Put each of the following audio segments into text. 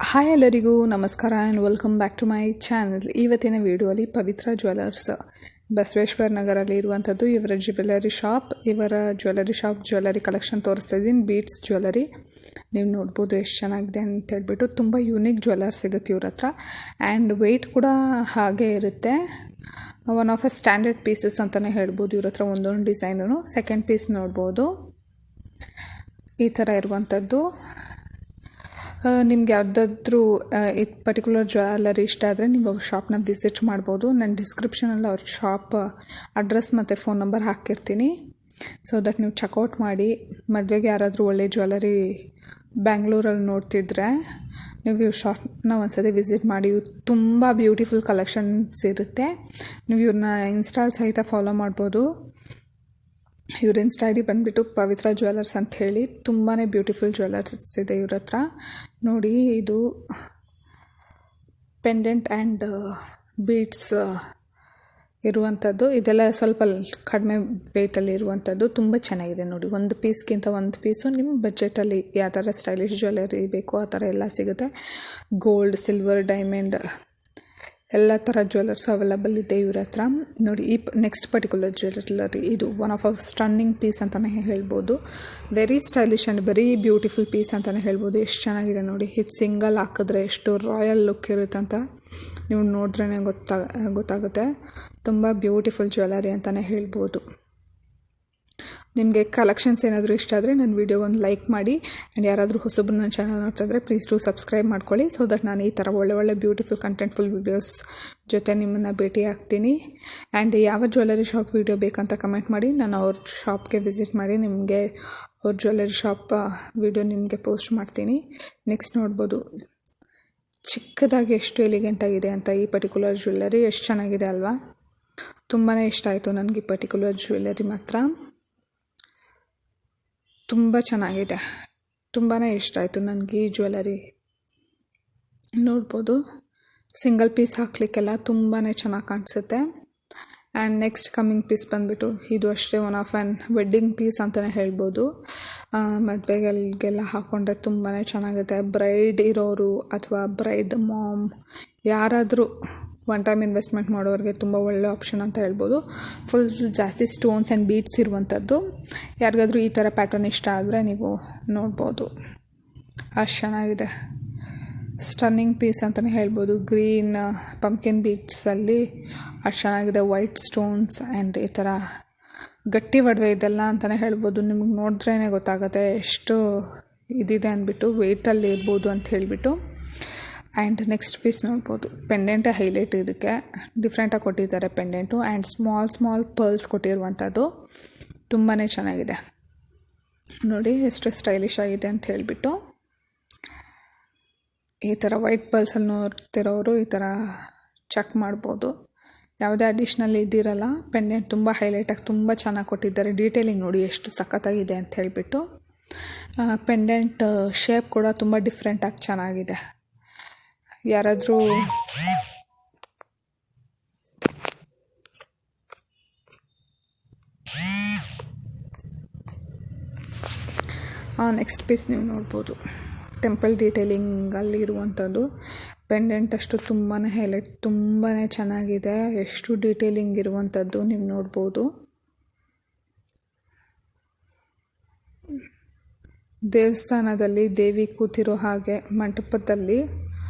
Hi ಎಲ್ಲರಿಗೂ ನಮಸ್ಕಾರ and welcome back to my channel. ಇವತ್ತಿನ ವಿಡಿಯೋಲಿ ಪವಿತ್ರ ಜ್ಯುವೆಲರ್ಸ್ ಬಸವೇಶ್ವರ ನಗರಲ್ಲಿ ಇರುವಂಥದ್ದು ಇವರ ಜ್ಯುವೆಲರಿ ಶಾಪ್. ಜ್ಯುವೆಲರಿ ಕಲೆಕ್ಷನ್ ತೋರಿಸ್ತಾ ಇದ್ದೀನಿ. ಬೀಡ್ಸ್ ಜ್ಯುವೆಲರಿ ನೀವು ನೋಡ್ಬೋದು ಎಷ್ಟು ಚೆನ್ನಾಗಿದೆ ಅಂತ ಹೇಳ್ಬಿಟ್ಟು. ತುಂಬ ಯೂನಿಕ್ ಜ್ಯುವೆಲರ್ಸ್ ಸಿಗುತ್ತೆ ಇವ್ರ ಹತ್ರ ಆ್ಯಂಡ್ ವೆಯ್ಟ್ ಕೂಡ ಹಾಗೆ ಇರುತ್ತೆ. One of A standard pieces ಅಂತಲೇ ಹೇಳ್ಬೋದು. ಇವ್ರ ಹತ್ರ ಒಂದೊಂದು ಡಿಸೈನು. ಸೆಕೆಂಡ್ ಪೀಸ್ ನೋಡ್ಬೋದು, ಈ ಥರ ಇರುವಂಥದ್ದು. ನಿಮ್ಗೆ ಯಾವುದಾದ್ರೂ ಇದು ಪರ್ಟಿಕ್ಯುಲರ್ ಜ್ಯುವೆಲರಿ ಇಷ್ಟ ಆದರೆ ನೀವು ಅವ್ರ ಶಾಪ್ನ ವಿಸಿಟ್ ಮಾಡ್ಬೋದು. ನಾನು ಡಿಸ್ಕ್ರಿಪ್ಷನಲ್ಲಿ ಅವ್ರ ಶಾಪ್ ಅಡ್ರೆಸ್ ಮತ್ತು ಫೋನ್ ನಂಬರ್ ಹಾಕಿರ್ತೀನಿ. ಸೊ ದಟ್ ನೀವು ಚೆಕ್ಔಟ್ ಮಾಡಿ. ಮದುವೆಗೆ ಯಾರಾದರೂ ಒಳ್ಳೆ ಜ್ಯುವೆಲರಿ ಬ್ಯಾಂಗ್ಳೂರಲ್ಲಿ ನೋಡ್ತಿದ್ರೆ ನೀವು ಇವ್ರ ಶಾಪ್ನ ಒಂದ್ಸತಿ ವಿಸಿಟ್ ಮಾಡಿ. ತುಂಬ ಬ್ಯೂಟಿಫುಲ್ ಕಲೆಕ್ಷನ್ಸ್ ಇರುತ್ತೆ. ನೀವು ಇವ್ರನ್ನ ಇನ್ಸ್ಟಾಲ್ ಸಹಿತ ಫಾಲೋ ಮಾಡ್ಬೋದು. ಇವ್ರ ಇನ್ಸ್ಟಾ ಐ ಡಿ ಬಂದುಬಿಟ್ಟು ಪವಿತ್ರ ಜ್ಯುವೆಲರ್ಸ್ ಅಂತ ಹೇಳಿ. ತುಂಬಾ ಬ್ಯೂಟಿಫುಲ್ ಜ್ಯುವೆಲರ್ಸ್ ಇದೆ ಇವ್ರ ಹತ್ರ. ನೋಡಿ, ಇದು ಪೆಂಡೆಂಟ್ ಆ್ಯಂಡ್ ಬೀಡ್ಸ್ ಇರುವಂಥದ್ದು. ಇದೆಲ್ಲ ಸ್ವಲ್ಪ ಕಡಿಮೆ ವೆಯ್ಟಲ್ಲಿ ಇರುವಂಥದ್ದು. ತುಂಬ ಚೆನ್ನಾಗಿದೆ ನೋಡಿ. ಒಂದು ಪೀಸ್ಗಿಂತ ಒಂದು ಪೀಸು ನಿಮ್ಮ ಬಜೆಟಲ್ಲಿ ಯಾವ ಥರ ಸ್ಟೈಲಿಶ್ ಜ್ಯುವೆಲರಿ ಬೇಕೋ ಆ ಥರ ಎಲ್ಲ ಸಿಗುತ್ತೆ. ಗೋಲ್ಡ್, ಸಿಲ್ವರ್, ಡೈಮಂಡ್ ಎಲ್ಲ ಥರ ಜ್ಯುವೆಲರ್ಸ್ ಅವೈಲಬಲ್ ಇದೆ ಇವ್ರ ಹತ್ರ. ನೋಡಿ, ಈ ನೆಕ್ಸ್ಟ್ ಪರ್ಟಿಕ್ಯುಲರ್ ಜ್ಯುವೆಲರಿ ಇದು ಒನ್ ಆಫ್ ಸ್ಟನ್ನಿಂಗ್ ಪೀಸ್ ಅಂತಲೇ ಹೇಳ್ಬೋದು. Very stylish and very beautiful piece ಅಂತಲೇ ಹೇಳ್ಬೋದು. ಎಷ್ಟು ಚೆನ್ನಾಗಿದೆ ನೋಡಿ. ಇದು ಸಿಂಗಲ್ ಹಾಕಿದ್ರೆ ಎಷ್ಟು ರಾಯಲ್ ಲುಕ್ ಇರುತ್ತೆ ಅಂತ ನೀವು ನೋಡಿದ್ರೇ ಗೊತ್ತಾಗುತ್ತೆ. ತುಂಬ ಬ್ಯೂಟಿಫುಲ್ ಜ್ಯುವೆಲರಿ ಅಂತಲೇ ಹೇಳ್ಬೋದು. ನಿಮಗೆ ಕಲೆಕ್ಷನ್ಸ್ ಏನಾದರೂ ಇಷ್ಟ ಆದರೆ ನನ್ನ ವೀಡಿಯೋಗೊಂದು ಲೈಕ್ ಮಾಡಿ. ಆ್ಯಂಡ್ ಯಾರಾದರೂ ಹೊಸಬ್ರು ನನ್ನ ಚಾನಲ್ ನೋಡ್ತಾ ಇದ್ದರೆ ಪ್ಲೀಸ್ ಟು ಸಬ್ಸ್ಕ್ರೈಬ್ ಮಾಡ್ಕೊಳ್ಳಿ. ಸೊ ದಟ್ ನಾನು ಈ ಥರ ಒಳ್ಳೆ ಬ್ಯೂಟಿಫುಲ್ ಕಂಟೆಂಟ್ಫುಲ್ ವೀಡಿಯೋಸ್ ಜೊತೆ ನಿಮ್ಮನ್ನು ಭೇಟಿ ಆಗ್ತೀನಿ. ಆ್ಯಂಡ್ ಯಾವ ಜ್ಯುವೆಲರಿ ಶಾಪ್ ವೀಡಿಯೋ ಬೇಕಂತ ಕಮೆಂಟ್ ಮಾಡಿ. ನಾನು ಅವ್ರ ಶಾಪ್ಗೆ ವಿಸಿಟ್ ಮಾಡಿ ನಿಮಗೆ ಅವ್ರ ಜ್ಯುವೆಲರಿ ಶಾಪ್ ವೀಡಿಯೋ ನಿಮಗೆ ಪೋಸ್ಟ್ ಮಾಡ್ತೀನಿ. ನೆಕ್ಸ್ಟ್ ನೋಡ್ಬೋದು ಚಿಕ್ಕದಾಗಿ ಎಷ್ಟು ಎಲಿಗೆಂಟಾಗಿದೆ ಅಂತ ಈ ಪರ್ಟಿಕ್ಯುಲರ್ ಜ್ಯುವೆಲರಿ. ಎಷ್ಟು ಚೆನ್ನಾಗಿದೆ ಅಲ್ವಾ? ತುಂಬಾ ಇಷ್ಟ ಆಯಿತು ನನಗೆ ಈ ಪರ್ಟಿಕ್ಯುಲರ್ ಜ್ಯುವೆಲರಿ ಮಾತ್ರ. ತುಂಬ ಚೆನ್ನಾಗಿದೆ. ತುಂಬಾ ಇಷ್ಟ ಆಯಿತು ನನಗೆ ಈ ಜ್ಯುವೆಲರಿ. ನೋಡ್ಬೋದು, ಸಿಂಗಲ್ ಪೀಸ್ ಹಾಕಲಿಕ್ಕೆಲ್ಲ ತುಂಬಾ ಚೆನ್ನಾಗಿ ಕಾಣಿಸುತ್ತೆ. ಆ್ಯಂಡ್ ನೆಕ್ಸ್ಟ್ ಕಮ್ಮಿಂಗ್ ಪೀಸ್ ಬಂದುಬಿಟ್ಟು ಇದು ಅಷ್ಟೇ one of an wedding piece ಅಂತಲೇ ಹೇಳ್ಬೋದು. ಮದುವೆಗಳಿಗೆಲ್ಲ ಹಾಕ್ಕೊಂಡ್ರೆ ತುಂಬಾ ಚೆನ್ನಾಗುತ್ತೆ. ಬ್ರೈಡ್ ಇರೋರು ಅಥವಾ ಬ್ರೈಡ್ ಮಾಮ್ ಯಾರಾದರೂ ಒನ್ ಟೈಮ್ ಇನ್ವೆಸ್ಟ್ಮೆಂಟ್ ಮಾಡೋರಿಗೆ ತುಂಬ ಒಳ್ಳೆ ಆಪ್ಷನ್ ಅಂತ ಹೇಳ್ಬೋದು. ಫುಲ್ ಜಾಸ್ತಿ ಸ್ಟೋನ್ಸ್ ಆ್ಯಂಡ್ ಬೀಡ್ಸ್ ಇರುವಂಥದ್ದು. ಯಾರಿಗಾದ್ರೂ ಈ ಥರ ಪ್ಯಾಟರ್ನ್ ಇಷ್ಟ ಆದರೆ ನೀವು ನೋಡ್ಬೋದು. ಅಷ್ಟು ಚೆನ್ನಾಗಿದೆ. ಸ್ಟನ್ನಿಂಗ್ ಪೀಸ್ ಅಂತಲೇ ಹೇಳ್ಬೋದು. ಗ್ರೀನ್ ಪಂಪ್ಕಿನ್ ಬೀಡ್ಸಲ್ಲಿ ಅಷ್ಟು ಚೆನ್ನಾಗಿದೆ. ವೈಟ್ ಸ್ಟೋನ್ಸ್ ಆ್ಯಂಡ್ ಈ ಥರ ಗಟ್ಟಿ ಒಡವೆ ಇದೆಲ್ಲ ಅಂತಲೇ ಹೇಳ್ಬೋದು. ನಿಮಗೆ ನೋಡಿದ್ರೇ ಗೊತ್ತಾಗುತ್ತೆ ಎಷ್ಟು ಇದಿದೆ ಅಂದ್ಬಿಟ್ಟು, ವೆಯ್ಟಲ್ಲಿ ಇರ್ಬೋದು ಅಂತ ಹೇಳಿಬಿಟ್ಟು. ಆ್ಯಂಡ್ ನೆಕ್ಸ್ಟ್ ಪೀಸ್ ನೋಡ್ಬೋದು. ಪೆಂಡೆಂಟೇ ಹೈಲೈಟ್. ಇದಕ್ಕೆ ಡಿಫ್ರೆಂಟಾಗಿ ಕೊಟ್ಟಿದ್ದಾರೆ ಪೆಂಡೆಂಟು. ಆ್ಯಂಡ್ ಸ್ಮಾಲ್ ಪರ್ಲ್ಸ್ ಕೊಟ್ಟಿರುವಂಥದ್ದು. ತುಂಬಾ ಚೆನ್ನಾಗಿದೆ ನೋಡಿ, ಎಷ್ಟು ಸ್ಟೈಲಿಶ್ ಆಗಿದೆ ಅಂತ ಹೇಳಿಬಿಟ್ಟು. ಈ ಥರ ವೈಟ್ ಪರ್ಲ್ಸಲ್ಲಿ ನೋಡ್ತಿರೋರು ಈ ಥರ ಚೆಕ್ ಮಾಡ್ಬೋದು. ಯಾವುದೇ ಅಡಿಷ್ನಲ್ ಇದ್ದಿರಲ್ಲ. ಪೆಂಡೆಂಟ್ ತುಂಬ ಹೈಲೈಟಾಗಿ ತುಂಬ ಚೆನ್ನಾಗಿ ಕೊಟ್ಟಿದ್ದಾರೆ. ಡೀಟೇಲಿಂಗ್ ನೋಡಿ ಎಷ್ಟು ಸಖತ್ತಾಗಿದೆ ಅಂತ ಹೇಳಿಬಿಟ್ಟು. ಪೆಂಡೆಂಟ್ ಶೇಪ್ ಕೂಡ ತುಂಬ ಡಿಫ್ರೆಂಟಾಗಿ ಚೆನ್ನಾಗಿದೆ. ಯಾರಾದರೂ ನೆಕ್ಸ್ಟ್ ಪೀಸ್ ನೀವು ನೋಡ್ಬೋದು. ಟೆಂಪಲ್ ಡೀಟೇಲಿಂಗಲ್ಲಿ ಇರುವಂಥದ್ದು. ಪೆಂಡೆಂಟ್ ಅಷ್ಟು ತುಂಬಾ ಹೈಲೈಟ್, ತುಂಬಾ ಚೆನ್ನಾಗಿದೆ. ಎಷ್ಟು ಡೀಟೇಲಿಂಗ್ ಇರುವಂಥದ್ದು ನೀವು ನೋಡ್ಬೋದು. ದೇವಸ್ಥಾನದಲ್ಲಿ ದೇವಿ ಕೂತಿರೋ ಹಾಗೆ ಮಂಟಪದಲ್ಲಿ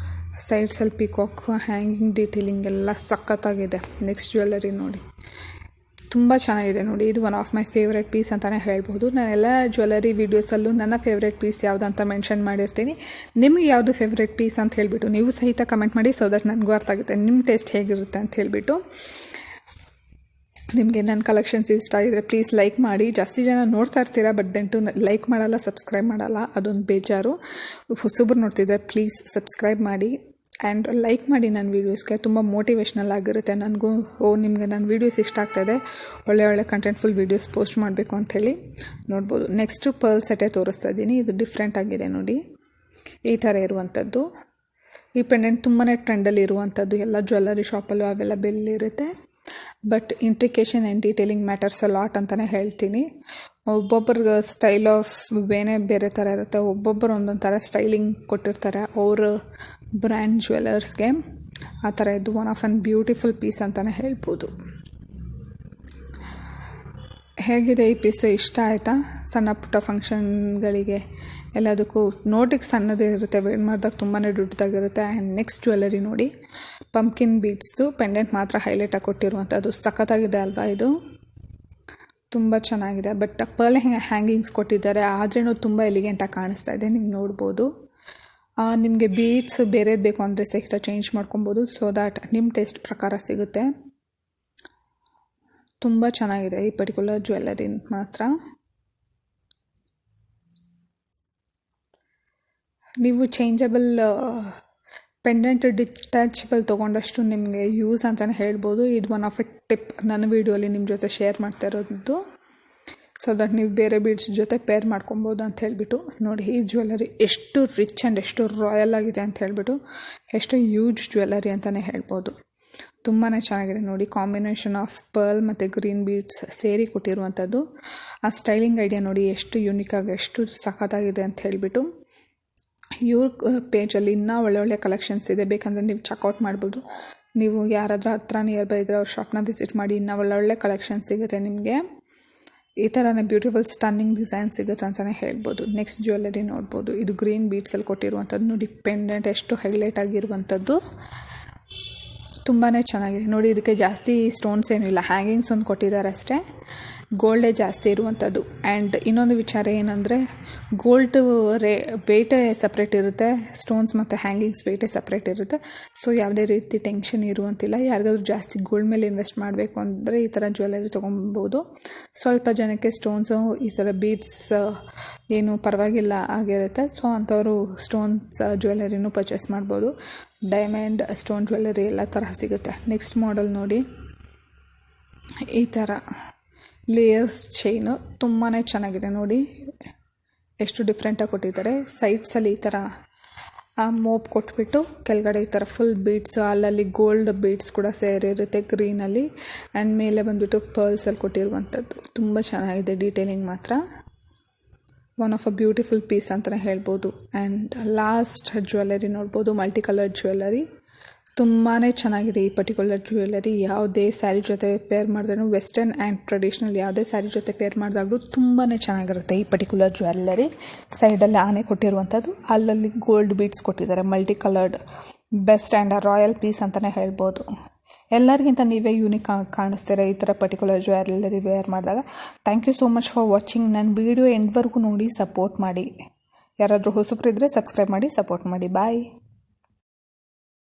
ಸೈಡ್ಸಲ್ಲಿ ಪಿಕಾಕ್ ಹ್ಯಾಂಗಿಂಗ್ ಡೀಟೇಲಿಂಗ್ ಎಲ್ಲ ಸಖತ್ತಾಗಿದೆ. ನೆಕ್ಸ್ಟ್ ಜ್ಯುವೆಲರಿ ನೋಡಿ, ತುಂಬ ಚೆನ್ನಾಗಿದೆ ನೋಡಿ. ಇದು one of my favourite piece ಅಂತಲೇ ಹೇಳ್ಬೋದು. ನಾನು ಎಲ್ಲ ಜ್ಯುವೆಲರಿ ವೀಡಿಯೋಸಲ್ಲೂ ನನ್ನ ಫೇವ್ರೆಟ್ ಪೀಸ್ ಯಾವುದು ಅಂತ ಮೆನ್ಷನ್ ಮಾಡಿರ್ತೀನಿ. ನಿಮಗೆ ಯಾವುದು ಫೇವ್ರೆಟ್ ಪೀಸ್ ಅಂತ ಹೇಳಿಬಿಟ್ಟು ನೀವು ಸಹಿತ ಕಮೆಂಟ್ ಮಾಡಿ. ಸೊ ದಟ್ ನನಗೂ ಅರ್ಥ ಆಗುತ್ತೆ ನಿಮ್ಮ ಟೇಸ್ಟ್ ಹೇಗಿರುತ್ತೆ ಅಂತ ಹೇಳಿಬಿಟ್ಟು. ನಿಮಗೆ ನನ್ನ ಕಲೆಕ್ಷನ್ಸ್ ಇಷ್ಟ ಆಗಿದ್ರೆ ಪ್ಲೀಸ್ ಲೈಕ್ ಮಾಡಿ. ಜಾಸ್ತಿ ಜನ ನೋಡ್ತಾ ಇರ್ತೀರಾ, ಬಟ್ ಲೈಕ್ ಮಾಡಲ್ಲ, ಸಬ್ಸ್ಕ್ರೈಬ್ ಮಾಡಲ್ಲ. ಅದೊಂದು ಬೇಜಾರು. ಹೊಸಬ್ರು ನೋಡ್ತಿದ್ರೆ ಪ್ಲೀಸ್ ಸಬ್ಸ್ಕ್ರೈಬ್ ಮಾಡಿ ಆ್ಯಂಡ್ ಲೈಕ್ ಮಾಡಿ. ನನ್ನ ವೀಡಿಯೋಸ್ಗೆ ತುಂಬ ಮೋಟಿವೇಶ್ನಲ್ ಆಗಿರುತ್ತೆ ನನಗೂ. ನಿಮಗೆ ನನ್ನ ವೀಡಿಯೋಸ್ ಇಷ್ಟ ಆಗ್ತಾಯಿದೆ, ಒಳ್ಳೆ ಕಂಟೆಂಟ್ಫುಲ್ ವೀಡಿಯೋಸ್ ಪೋಸ್ಟ್ ಮಾಡಬೇಕು ಅಂಥೇಳಿ. ನೋಡ್ಬೋದು. ನೆಕ್ಸ್ಟು ಪರ್ಲ್ ಸೆಟೇ ತೋರಿಸ್ತಾ ಇದ್ದೀನಿ. ಇದು ಡಿಫ್ರೆಂಟ್ ಆಗಿದೆ ನೋಡಿ, ಈ ಥರ ಇರುವಂಥದ್ದು. ಈ ಪೆಂಡೆಂಟ್ ತುಂಬಾ ಟ್ರೆಂಡಲ್ಲಿ ಇರುವಂಥದ್ದು. ಎಲ್ಲ ಜ್ಯುವೆಲರಿ ಶಾಪಲ್ಲೂ ಅವೈಲಬಲ್ ಇರುತ್ತೆ. But intrication and detailing matters a lot ಅಂತಲೇ ಹೇಳ್ತೀನಿ. ಒಬ್ಬೊಬ್ರಿಗೆ ಸ್ಟೈಲ್ ಆಫ್ ವೇನೇ ಬೇರೆ ಥರ ಇರುತ್ತೆ, ಒಬ್ಬೊಬ್ಬರು ಒಂದೊಂದು ಥರ ಸ್ಟೈಲಿಂಗ್ ಕೊಟ್ಟಿರ್ತಾರೆ ಅವ್ರ ಬ್ರ್ಯಾಂಡ್ ಜ್ಯುವೆಲರ್ಸ್ಗೆ. ಆ ಥರ ಇದು one of an beautiful piece ಅಂತಲೇ ಹೇಳ್ಬೋದು. ಹೇಗಿದೆ ಈ ಪೀಸ್? ಇಷ್ಟ ಆಯಿತಾ? ಸಣ್ಣ ಪುಟ್ಟ ಫಂಕ್ಷನ್ಗಳಿಗೆ ಎಲ್ಲದಕ್ಕೂ ನೋಟಿಗೆ ಸಣ್ಣದೇ ಇರುತ್ತೆ, ವೇರ್ ಮಾಡಿದಾಗ ತುಂಬಾ ದೊಡ್ಡದಾಗಿರುತ್ತೆ. ಆ್ಯಂಡ್ ನೆಕ್ಸ್ಟ್ ಜ್ಯುವೆಲರಿ ನೋಡಿ, ಪಂಪ್ಕಿನ್ ಬೀಡ್ಸ್ದು ಪೆಂಡೆಂಟ್ ಮಾತ್ರ ಹೈಲೈಟಾಗಿ ಕೊಟ್ಟಿರುವಂಥದ್ದು. ಸಖತ್ತಾಗಿದೆ ಅಲ್ವಾ ಇದು? ತುಂಬ ಚೆನ್ನಾಗಿದೆ. ಬಟ್ ಪರ್ಲ್ ಹ್ಯಾಂಗಿಂಗ್ಸ್ ಕೊಟ್ಟಿದ್ದಾರೆ, ಆದ್ರೂ ತುಂಬ ಎಲಿಗೆಂಟಾಗಿ ಕಾಣಿಸ್ತಾ ಇದೆ, ನೀವು ನೋಡ್ಬೋದು. ನಿಮಗೆ ಬೀಡ್ಸ್ ಬೇರೆದು ಬೇಕು ಅಂದರೆ ಸಹಿತ ಚೇಂಜ್ ಮಾಡ್ಕೊಬೋದು, ಸೊ ದ್ಯಾಟ್ ನಿಮ್ಮ ಟೇಸ್ಟ್ ಪ್ರಕಾರ ಸಿಗುತ್ತೆ. ತುಂಬ ಚೆನ್ನಾಗಿದೆ ಈ ಪರ್ಟಿಕ್ಯುಲರ್ ಜ್ಯುವೆಲರಿ ಮಾತ್ರ. ನೀವು ಚೇಂಜಬಲ್ ಪೆಂಡೆಂಟ್ ಡಿಟ್ಯಾಚಬಲ್ ತೊಗೊಂಡಷ್ಟು ನಿಮಗೆ ಯೂಸ್ ಅಂತಲೇ ಹೇಳ್ಬೋದು. ಇದು ಒನ್ ಆಫ್ ಎ ಟಿಪ್ ನನ್ನ ವೀಡಿಯೋಲಿ ನಿಮ್ಮ ಜೊತೆ ಶೇರ್ ಮಾಡ್ತಾ ಇರೋದು, ಸೊ ದಟ್ ನೀವು ಬೇರೆ ಬೀಡ್ಸ್ ಜೊತೆ ಪೇರ್ ಮಾಡ್ಕೊಬೋದು ಅಂತ ಹೇಳಿಬಿಟ್ಟು. ನೋಡಿ ಈ ಜ್ಯುವೆಲರಿ ಎಷ್ಟು ರಿಚ್ ಆ್ಯಂಡ್ ಎಷ್ಟು ರಾಯಲ್ ಆಗಿದೆ ಅಂತ ಹೇಳಿಬಿಟ್ಟು, ಎಷ್ಟು ಯೂಜ್ ಜ್ಯುವೆಲರಿ ಅಂತಲೇ ಹೇಳ್ಬೋದು. ತುಂಬಾ ಚೆನ್ನಾಗಿದೆ ನೋಡಿ, ಕಾಂಬಿನೇಷನ್ ಆಫ್ ಪರ್ಲ್ ಮತ್ತು ಗ್ರೀನ್ ಬೀಡ್ಸ್ ಸೇರಿ ಕೊಟ್ಟಿರುವಂಥದ್ದು. ಆ ಸ್ಟೈಲಿಂಗ್ ಐಡಿಯಾ ನೋಡಿ ಎಷ್ಟು ಯೂನಿಕಾಗಿ, ಎಷ್ಟು ಸಖತ್ತಾಗಿದೆ ಅಂತ ಹೇಳಿಬಿಟ್ಟು. ಇವ್ರ ಪೇಜಲ್ಲಿ ಇನ್ನೂ ಒಳ್ಳೊಳ್ಳೆ ಕಲೆಕ್ಷನ್ಸ್ ಇದೆ, ಬೇಕಂದರೆ ನೀವು ಚೆಕ್ಔಟ್ ಮಾಡ್ಬೋದು. ನೀವು ಯಾರಾದರೂ ಹತ್ರ ನಿಯರ್ ಬೈ ಇದ್ದರೆ ಅವ್ರ ಶಾಪ್ನ ವಿಸಿಟ್ ಮಾಡಿ, ಇನ್ನೂ ಒಳ್ಳೊಳ್ಳೆ ಕಲೆಕ್ಷನ್ ಸಿಗುತ್ತೆ ನಿಮಗೆ. ಈ ಥರನೇ ಬ್ಯೂಟಿಫುಲ್ ಸ್ಟನ್ನಿಂಗ್ ಡಿಸೈನ್ ಸಿಗುತ್ತೆ ಅಂತಲೇ ಹೇಳ್ಬೋದು. ನೆಕ್ಸ್ಟ್ ಜ್ಯುವೆಲರಿ ನೋಡ್ಬೋದು, ಇದು ಗ್ರೀನ್ ಬೀಡ್ಸಲ್ಲಿ ಕೊಟ್ಟಿರುವಂಥದ್ದು ನೋಡಿ, ಪೆಂಡೆಂಟ್ ಎಷ್ಟು ಹೈಲೈಟ್ ಆಗಿರುವಂಥದ್ದು, ತುಂಬಾ ಚೆನ್ನಾಗಿದೆ ನೋಡಿ. ಇದಕ್ಕೆ ಜಾಸ್ತಿ ಸ್ಟೋನ್ಸ್ ಏನೂ ಇಲ್ಲ, ಹ್ಯಾಂಗಿಂಗ್ಸ್ ಒಂದು ಕೊಟ್ಟಿದ್ದಾರೆ ಅಷ್ಟೇ, ಗೋಲ್ಡೇ ಜಾಸ್ತಿ ಇರುವಂಥದ್ದು. ಆ್ಯಂಡ್ ಇನ್ನೊಂದು ವಿಚಾರ ಏನಂದರೆ, ಗೋಲ್ಡ್ ವೇಟೇ ಸಪ್ರೇಟ್ ಇರುತ್ತೆ, ಸ್ಟೋನ್ಸ್ ಮತ್ತು ಹ್ಯಾಂಗಿಂಗ್ಸ್ ವೇಟೇ ಸಪ್ರೇಟ್ ಇರುತ್ತೆ. ಸೊ ಯಾವುದೇ ರೀತಿ ಟೆನ್ಷನ್ ಇರುವಂತಿಲ್ಲ. ಯಾರಿಗಾದ್ರೂ ಜಾಸ್ತಿ ಗೋಲ್ಡ್ ಮೇಲೆ ಇನ್ವೆಸ್ಟ್ ಮಾಡಬೇಕು ಅಂದರೆ ಈ ಥರ ಜ್ಯುವೆಲರಿ ತೊಗೊಬೋದು. ಸ್ವಲ್ಪ ಜನಕ್ಕೆ ಸ್ಟೋನ್ಸು ಈ ಥರ ಬೀಡ್ಸ್ ಏನು ಪರವಾಗಿಲ್ಲ ಆಗಿರುತ್ತೆ, ಸೊ ಅಂಥವರು ಸ್ಟೋನ್ಸ್ ಜ್ಯುವೆಲರಿನೂ ಪರ್ಚೇಸ್ ಮಾಡ್ಬೋದು. ಡೈಮಂಡ್ ಸ್ಟೋನ್ ಜ್ಯುವೆಲರಿ ಎಲ್ಲ ತರಹ ಸಿಗುತ್ತೆ. ನೆಕ್ಸ್ಟ್ ಮಾಡೆಲ್ ನೋಡಿ, ಈ ಥರ ಲೇಯರ್ಸ್ ಚೈನು ತುಂಬಾ ಚೆನ್ನಾಗಿದೆ ನೋಡಿ, ಎಷ್ಟು ಡಿಫ್ರೆಂಟಾಗಿ ಕೊಟ್ಟಿದ್ದಾರೆ. ಸೈಡ್ಸಲ್ಲಿ ಈ ಥರ ಮೋಪ್ ಕೊಟ್ಬಿಟ್ಟು ಕೆಳಗಡೆ ಈ ಥರ ಫುಲ್ ಬೀಡ್ಸ್, ಅಲ್ಲಲ್ಲಿ ಗೋಲ್ಡ್ ಬೀಡ್ಸ್ ಕೂಡ ಸೇರಿರುತ್ತೆ ಗ್ರೀನಲ್ಲಿ. ಆ್ಯಂಡ್ ಮೇಲೆ ಬಂದುಬಿಟ್ಟು ಪರ್ಲ್ಸಲ್ಲಿ ಕೊಟ್ಟಿರುವಂಥದ್ದು ತುಂಬ ಚೆನ್ನಾಗಿದೆ, ಡೀಟೇಲಿಂಗ್ ಮಾತ್ರ one of a beautiful piece ಅಂತಲೇ ಹೇಳ್ಬೋದು. ಆ್ಯಂಡ್ ಲಾಸ್ಟ್ ಜ್ಯುವೆಲರಿ ನೋಡ್ಬೋದು, ಮಲ್ಟಿ ಕಲರ್ ಜ್ಯುವೆಲರಿ ತುಂಬಾ ಚೆನ್ನಾಗಿದೆ ಈ ಪರ್ಟಿಕ್ಯುಲರ್ ಜ್ಯುವೆಲರಿ. ಯಾವುದೇ ಸ್ಯಾರಿ ಜೊತೆ ಪೇರ್ ಮಾಡಿದ್ರೂ, ವೆಸ್ಟರ್ನ್ ಆ್ಯಂಡ್ ಟ್ರೆಡಿಷ್ನಲ್ ಯಾವುದೇ ಸ್ಯಾರಿ ಜೊತೆ ಪೇರ್ ಮಾಡಿದಾಗಲೂ ತುಂಬಾ ಚೆನ್ನಾಗಿರುತ್ತೆ ಈ ಪರ್ಟಿಕ್ಯುಲರ್ ಜ್ಯುವೆಲರಿ. ಸೈಡಲ್ಲಿ ಆನೆ ಕೊಟ್ಟಿರುವಂಥದ್ದು, ಅಲ್ಲಲ್ಲಿ ಗೋಲ್ಡ್ ಬೀಡ್ಸ್ ಕೊಟ್ಟಿದ್ದಾರೆ. Multi coloured best and royal piece ಅಂತಲೇ ಹೇಳ್ಬೋದು. ಎಲ್ಲರಿಗಿಂತ ನೀವೇ ಯೂನಿಕ್ ಕಾಣಿಸ್ತೀರ ಈ ಥರ ಪರ್ಟಿಕ್ಯುಲರ್ ಜ್ಯುವೆಲರಿ ವೇರ್ ಮಾಡಿದಾಗ. Thank you so much for watching. ನನ್ನ ವೀಡಿಯೋ ಎಂಡ್ವರೆಗೂ ನೋಡಿ ಸಪೋರ್ಟ್ ಮಾಡಿ. ಯಾರಾದರೂ ಹೊಸಬ್ರಿದ್ದರೆ ಸಬ್ಸ್ಕ್ರೈಬ್ ಮಾಡಿ ಸಪೋರ್ಟ್ ಮಾಡಿ. ಬಾಯ್.